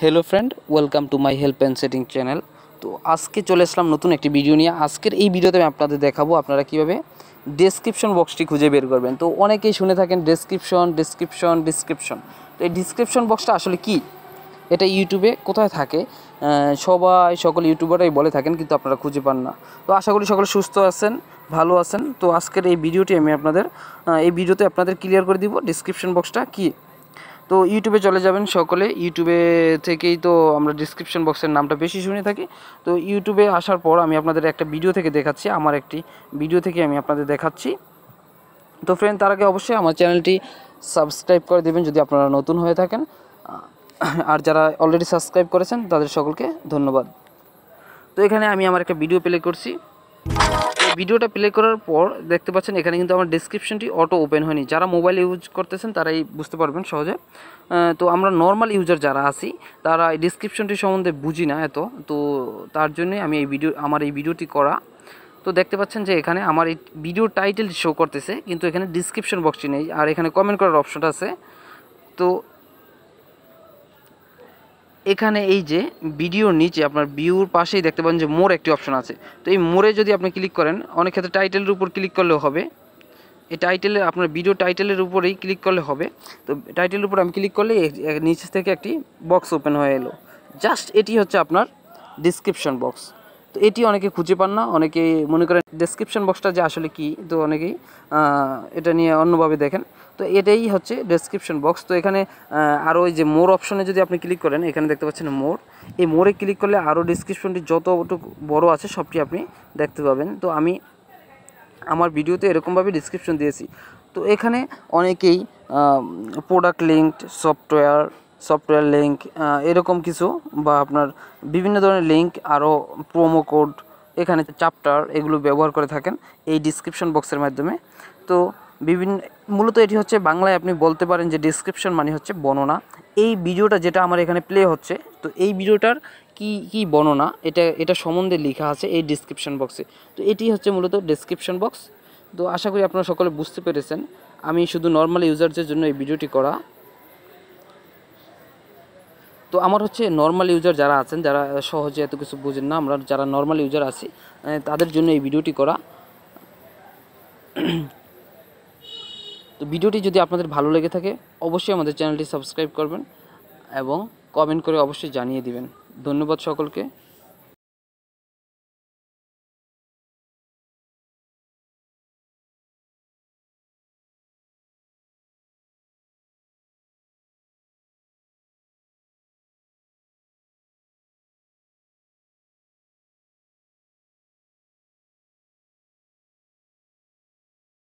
Hello friend welcome to my help and setting channel. तो आज के चले आसलाम नतून एक भिडियो निये। आजकेर এই ভিডিওতে আমি আপনাদের দেখাবো আপনারা কিভাবে ডেসক্রিপশন বক্সটি খুঁজে বের করবেন। তো অনেকেই শুনে থাকেন ডেসক্রিপশন। তো এই ডেসক্রিপশন বক্সটা আসলে কি, এটা ইউটিউবে কোথায় থাকে সকল ইউটিউবাররাই বলে থাকেন, কিন্তু আপনারা খুঁজে পান না। তো আশা করি সকলে সুস্থ আছেন, ভালো আছেন। তো আজকের এই ভিডিওটি আমি ভিডিওতে আপনাদের ক্লিয়ার করে দিব ডেসক্রিপশন বক্সটা কি। তো ইউটিউবে চলে যাবেন সকলে, ইউটিউবে থেকেই তো আমরা ডেসক্রিপশন বক্সের নামটা বেশি শুনে থাকি। তো ইউটিউবে আসার পর আমি আপনাদের একটা ভিডিও থেকে দেখাচ্ছি, আমার একটি ভিডিও থেকে আমি আপনাদের দেখাচ্ছি। তো ফ্রেন্ড, তার আগে অবশ্যই আমার চ্যানেলটি সাবস্ক্রাইব করে দেবেন যদি আপনারা নতুন হয়ে থাকেন, আর যারা অলরেডি সাবস্ক্রাইব করেছেন তাদের সকলকে ধন্যবাদ। তো এখানে আমি আমার একটা ভিডিও প্লে করছি। ভিডিওটা প্লে করার পর দেখতে পাচ্ছেন এখানে কিন্তু আমার ডেসক্রিপশনটি অটো ওপেন হয়নি। যারা মোবাইল ইউজ করতেছেন তারাই বুঝতে পারবেন সহজে। তো আমরা নর্মাল ইউজার যারা আছি তারা এই ডেসক্রিপশনটি সম্বন্ধে বুঝি না এত, তো তার জন্যই আমি আমার এই ভিডিওটি করা। তো দেখতে পাচ্ছেন যে এখানে আমার এই ভিডিও টাইটেল শো করতেছে, কিন্তু এখানে ডেসক্রিপশন বক্সটি নেই, আর এখানে কমেন্ট করার অপশনটা আছে। তো এখানে এই যে ভিডিওর নিচে আপনার ভিউর পাশেই দেখতে পাবেন যে মোর একটি অপশন আছে। তো এই মোরে যদি আপনি ক্লিক করেন, অনেক ক্ষেত্রে টাইটেলের উপর ক্লিক করলেও হবে। এই টাইটেলে আপনার ভিডিও টাইটেলের উপরেই ক্লিক করলে হবে। তো টাইটেলের উপর আমি ক্লিক করলে নিচে থেকে একটি বক্স ওপেন হয়ে এলো। জাস্ট এটি হচ্ছে আপনার ডেসক্রিপশন বক্স। তো এটি অনেকে খুঁজে পান না, অনেকে মনে করেন ডেসক্রিপশন বক্সটা যে আসলে কি, তো অনেকেই এটা নিয়ে অন্যভাবে দেখেন। তো এটাই হচ্ছে ডেসক্রিপশন বক্স। তো এখানে আরও ওই যে মোর অপশনে যদি আপনি ক্লিক করেন, এখানে দেখতে পাচ্ছেন মোর, এই মোরে ক্লিক করলে আরও ডেসক্রিপশনটি যতটুকু বড় আছে সবটি আপনি দেখতে পাবেন। তো আমি আমার ভিডিওতে এরকমভাবে ডেসক্রিপশন দিয়েছি। তো এখানে অনেকেই প্রোডাক্ট লিঙ্ক, সফটওয়্যার লিঙ্ক, এরকম কিছু, বা আপনার বিভিন্ন ধরনের লিঙ্ক, আরও প্রোমো কোড, এখানে চ্যাপ্টার, এগুলো ব্যবহার করে থাকেন এই ডেসক্রিপশন বক্সের মাধ্যমে। তো মূলত এটি হচ্ছে বাংলায় আপনি বলতে পারেন যে ডেসক্রিপশন মানে হচ্ছে বর্ণনা। এই ভিডিওটা যেটা আমার এখানে প্লে হচ্ছে, তো এই ভিডিওটার কি বর্ণনা, এটা সম্বন্ধে লেখা আছে এই ডেসক্রিপশন বক্সে। তো এটি হচ্ছে মূলত ডেসক্রিপশন বক্স। তো আশা করি আপনারা সকলে বুঝতে পেরেছেন। আমি শুধু নর্মাল ইউজারদের জন্য এই ভিডিওটি করা। তো আমার হচ্ছে নর্মাল ইউজার যারা আছেন, যারা সহজে এত কিছু বুঝেন না, আমরা যারা নর্মাল ইউজার আছি তাদের জন্য এই ভিডিওটি করা। তো ভিডিওটি যদি আপনাদের ভালো লেগে থাকে অবশ্যই আমাদের চ্যানেলটি সাবস্ক্রাইব করবেন এবং কমেন্ট করে অবশ্যই জানিয়ে দিবেন। ধন্যবাদ সকলকে।